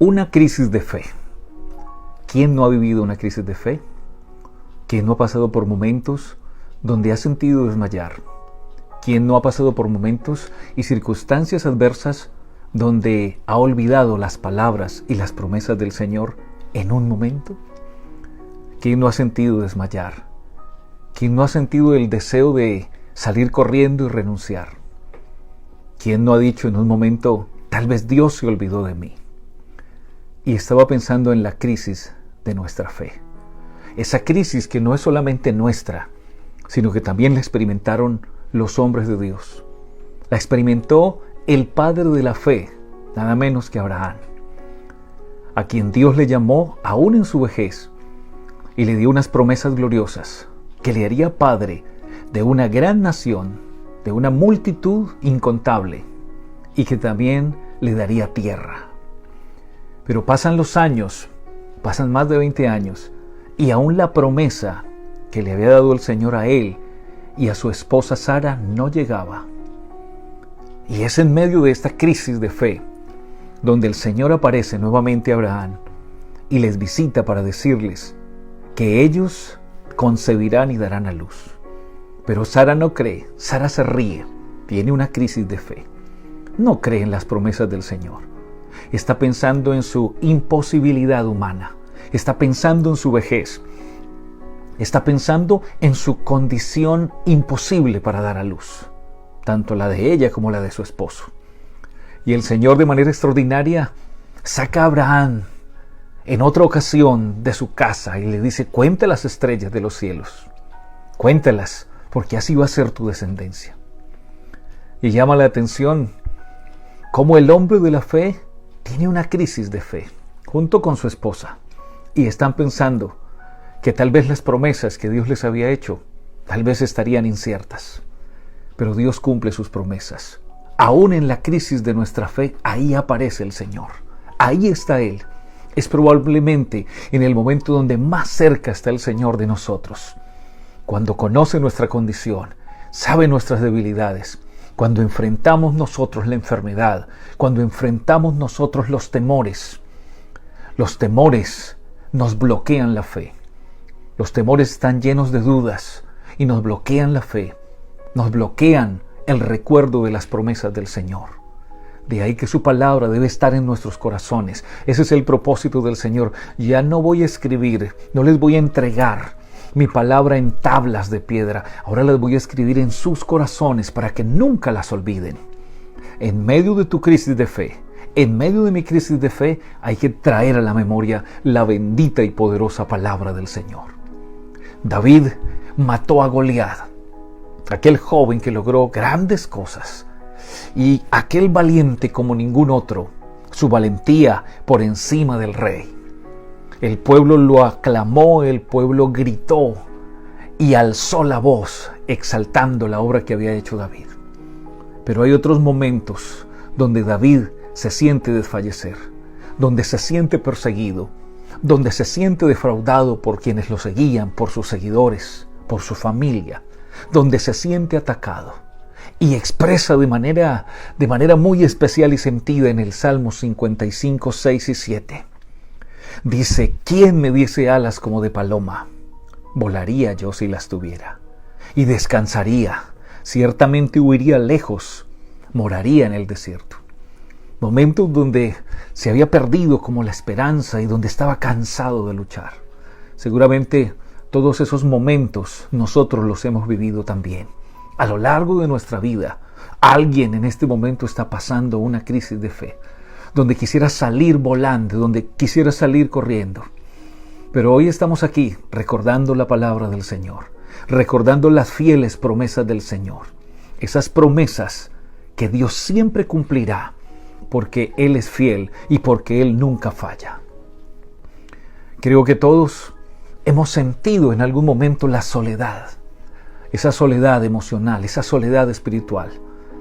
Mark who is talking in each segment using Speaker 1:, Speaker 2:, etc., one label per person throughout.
Speaker 1: Una crisis de fe. ¿Quién no ha vivido una crisis de fe? ¿Quién no ha pasado por momentos donde ha sentido desmayar? ¿Quién no ha pasado por momentos y circunstancias adversas donde ha olvidado las palabras y las promesas del Señor en un momento? ¿Quién no ha sentido desmayar? ¿Quién no ha sentido el deseo de salir corriendo y renunciar? ¿Quién no ha dicho en un momento, tal vez Dios se olvidó de mí? Y estaba pensando en la crisis de nuestra fe. Esa crisis que no es solamente nuestra, sino que también la experimentaron los hombres de Dios. La experimentó el padre de la fe, nada menos que Abraham, a quien Dios le llamó aún en su vejez y le dio unas promesas gloriosas, que le haría padre de una gran nación, de una multitud incontable, y que también le daría tierra. Pero pasan los años, pasan más de 20 años, y aún la promesa que le había dado el Señor a él y a su esposa Sara no llegaba. Y es en medio de esta crisis de fe donde el Señor aparece nuevamente a Abraham y les visita para decirles que ellos concebirán y darán a luz. Pero Sara no cree, Sara se ríe, tiene una crisis de fe. No cree en las promesas del Señor. Está pensando en su imposibilidad humana, está pensando en su vejez, está pensando en su condición imposible para dar a luz, tanto la de ella como la de su esposo. Y el Señor, de manera extraordinaria, saca a Abraham en otra ocasión de su casa y le dice: cuenta las estrellas de los cielos, cuéntalas, porque así va a ser tu descendencia. Y llama la atención cómo el hombre de la fe tiene una crisis de fe junto con su esposa, y están pensando que tal vez las promesas que Dios les había hecho tal vez estarían inciertas, pero Dios cumple sus promesas. Aún en la crisis de nuestra fe, ahí aparece el Señor, ahí está Él. Es probablemente en el momento donde más cerca está el Señor de nosotros, cuando conoce nuestra condición, sabe nuestras debilidades, cuando enfrentamos nosotros la enfermedad, cuando enfrentamos nosotros los temores. Los temores nos bloquean la fe. Los temores están llenos de dudas y nos bloquean la fe, nos bloquean el recuerdo de las promesas del Señor. De ahí que su palabra debe estar en nuestros corazones. Ese es el propósito del Señor. Ya no voy a escribir, no les voy a entregar mi palabra en tablas de piedra. Ahora las voy a escribir en sus corazones para que nunca las olviden. En medio de tu crisis de fe, en medio de mi crisis de fe, hay que traer a la memoria la bendita y poderosa palabra del Señor. David mató a Goliat, aquel joven que logró grandes cosas, y aquel valiente como ningún otro, su valentía por encima del rey. El pueblo lo aclamó, el pueblo gritó y alzó la voz exaltando la obra que había hecho David. Pero hay otros momentos donde David se siente desfallecer, donde se siente perseguido, donde se siente defraudado por quienes lo seguían, por sus seguidores, por su familia, donde se siente atacado. Y expresa de manera muy especial y sentida en el Salmo 55, 6 y 7. Dice: ¿quién me diese alas como de paloma? Volaría yo si las tuviera, y descansaría, ciertamente huiría lejos, moraría en el desierto. Momentos donde se había perdido como la esperanza y donde estaba cansado de luchar. Seguramente todos esos momentos nosotros los hemos vivido también. A lo largo de nuestra vida, alguien en este momento está pasando una crisis de fe, donde quisiera salir volando, donde quisiera salir corriendo. Pero hoy estamos aquí recordando la palabra del Señor, recordando las fieles promesas del Señor. Esas promesas que Dios siempre cumplirá, porque Él es fiel y porque Él nunca falla. Creo que todos hemos sentido en algún momento la soledad, esa soledad emocional, esa soledad espiritual.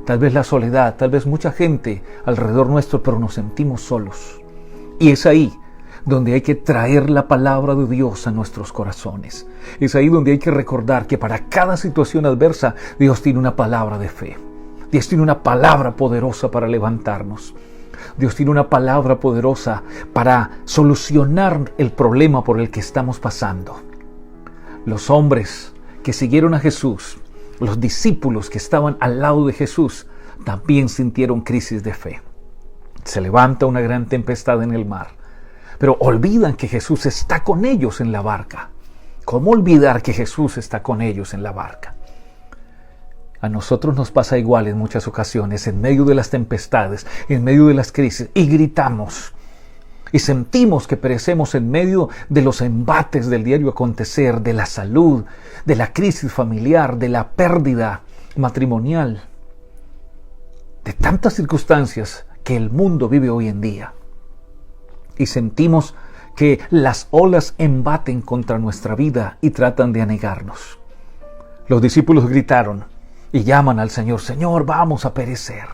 Speaker 1: Tal vez la soledad, tal vez mucha gente alrededor nuestro, pero nos sentimos solos. Y es ahí donde hay que traer la palabra de Dios a nuestros corazones. Es ahí donde hay que recordar que para cada situación adversa, Dios tiene una palabra de fe. Dios tiene una palabra poderosa para levantarnos. Dios tiene una palabra poderosa para solucionar el problema por el que estamos pasando. Los hombres que siguieron a Jesús, los discípulos que estaban al lado de Jesús, también sintieron crisis de fe. Se levanta una gran tempestad en el mar, pero olvidan que Jesús está con ellos en la barca. ¿Cómo olvidar que Jesús está con ellos en la barca? A nosotros nos pasa igual en muchas ocasiones, en medio de las tempestades, en medio de las crisis, y gritamos y sentimos que perecemos en medio de los embates del diario acontecer, de la salud, de la crisis familiar, de la pérdida matrimonial, de tantas circunstancias que el mundo vive hoy en día. Y sentimos que las olas embaten contra nuestra vida y tratan de anegarnos. Los discípulos gritaron y llaman al Señor: Señor, vamos a perecer.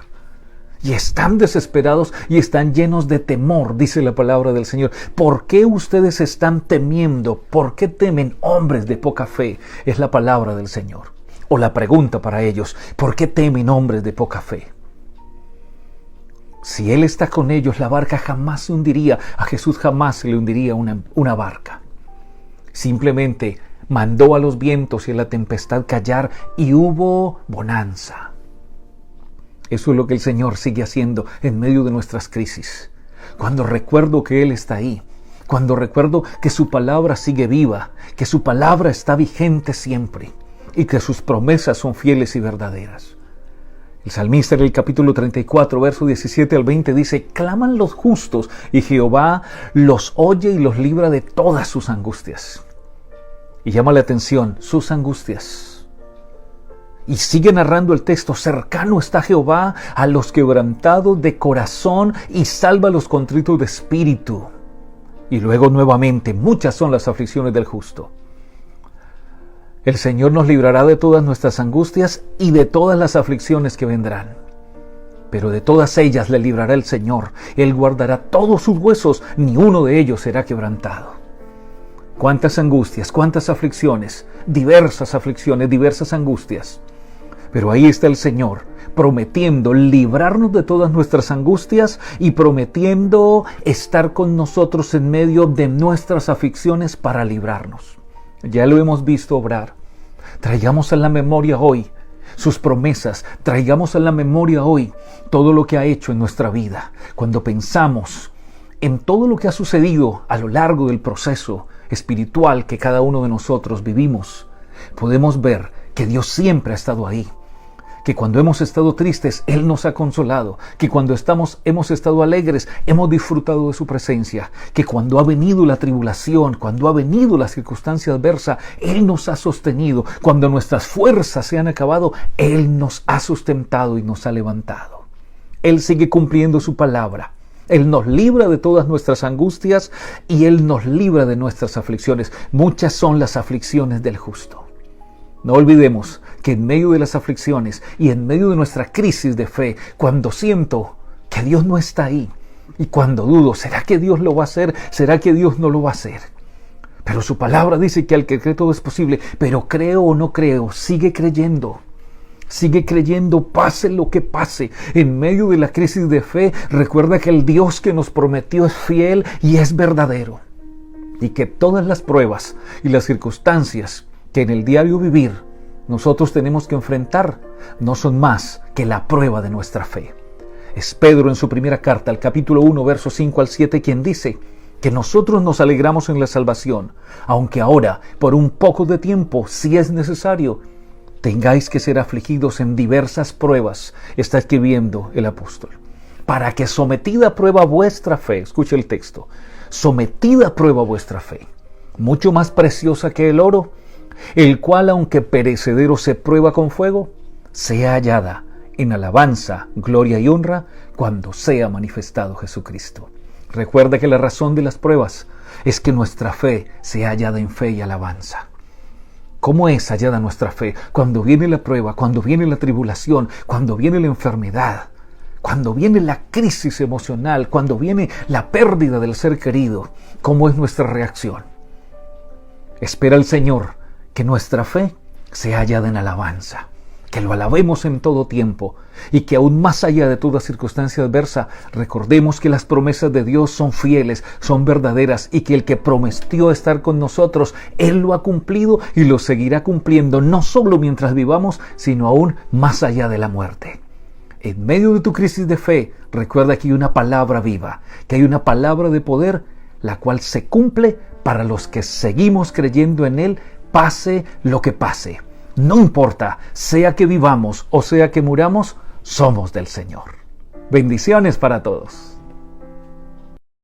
Speaker 1: Y están desesperados y están llenos de temor, dice la palabra del Señor. ¿Por qué ustedes están temiendo? ¿Por qué temen, hombres de poca fe? Es la palabra del Señor. O la pregunta para ellos: ¿por qué temen, hombres de poca fe? Si Él está con ellos, la barca jamás se hundiría. A Jesús jamás se le hundiría una barca. Simplemente mandó a los vientos y a la tempestad callar y hubo bonanza. Eso es lo que el Señor sigue haciendo en medio de nuestras crisis. Cuando recuerdo que Él está ahí, cuando recuerdo que su palabra sigue viva, que su palabra está vigente siempre y que sus promesas son fieles y verdaderas. El salmista en el capítulo 34, verso 17 al 20 dice: claman los justos y Jehová los oye y los libra de todas sus angustias. Y llama la atención sus angustias. Y sigue narrando el texto: cercano está Jehová a los quebrantados de corazón y salva a los contritos de espíritu. Y luego nuevamente: muchas son las aflicciones del justo. El Señor nos librará de todas nuestras angustias y de todas las aflicciones que vendrán. Pero de todas ellas le librará el Señor. Él guardará todos sus huesos, ni uno de ellos será quebrantado. Cuántas angustias, cuántas aflicciones, diversas angustias. Pero ahí está el Señor, prometiendo librarnos de todas nuestras angustias y prometiendo estar con nosotros en medio de nuestras aflicciones para librarnos. Ya lo hemos visto obrar. Traigamos a la memoria hoy sus promesas, traigamos a la memoria hoy todo lo que ha hecho en nuestra vida. Cuando pensamos en todo lo que ha sucedido a lo largo del proceso espiritual que cada uno de nosotros vivimos, podemos ver que Dios siempre ha estado ahí. Que cuando hemos estado tristes, Él nos ha consolado. Que cuando hemos estado alegres, hemos disfrutado de su presencia. Que cuando ha venido la tribulación, cuando ha venido la circunstancia adversa, Él nos ha sostenido. Cuando nuestras fuerzas se han acabado, Él nos ha sustentado y nos ha levantado. Él sigue cumpliendo su palabra. Él nos libra de todas nuestras angustias y Él nos libra de nuestras aflicciones. Muchas son las aflicciones del justo. No olvidemos que en medio de las aflicciones y en medio de nuestra crisis de fe, cuando siento que Dios no está ahí y cuando dudo, ¿será que Dios lo va a hacer? ¿Será que Dios no lo va a hacer? Pero su palabra dice que al que cree todo es posible, pero creo o no creo, sigue creyendo. Sigue creyendo, pase lo que pase. En medio de la crisis de fe, recuerda que el Dios que nos prometió es fiel y es verdadero. Y que todas las pruebas y las circunstancias que en el diario vivir nosotros tenemos que enfrentar no son más que la prueba de nuestra fe. Es Pedro en su primera carta, al capítulo 1, versos 5 al 7, quien dice que nosotros nos alegramos en la salvación, aunque ahora, por un poco de tiempo, si es necesario, tengáis que ser afligidos en diversas pruebas, está escribiendo el apóstol, para que sometida a prueba vuestra fe, escuche el texto, sometida a prueba vuestra fe, mucho más preciosa que el oro, el cual, aunque perecedero se prueba con fuego, sea hallada en alabanza, gloria y honra cuando sea manifestado Jesucristo. Recuerda que la razón de las pruebas es que nuestra fe sea hallada en fe y alabanza. ¿Cómo es hallada nuestra fe? Cuando viene la prueba, cuando viene la tribulación, cuando viene la enfermedad, cuando viene la crisis emocional, cuando viene la pérdida del ser querido. ¿Cómo es nuestra reacción? Espera el Señor que nuestra fe sea hallada en alabanza, que lo alabemos en todo tiempo y que aún más allá de toda circunstancia adversa, recordemos que las promesas de Dios son fieles, son verdaderas y que el que prometió estar con nosotros, Él lo ha cumplido y lo seguirá cumpliendo, no solo mientras vivamos, sino aún más allá de la muerte. En medio de tu crisis de fe, recuerda que hay una palabra viva, que hay una palabra de poder, la cual se cumple para los que seguimos creyendo en Él, pase lo que pase. No importa, sea que vivamos o sea que muramos, somos del Señor. Bendiciones para todos.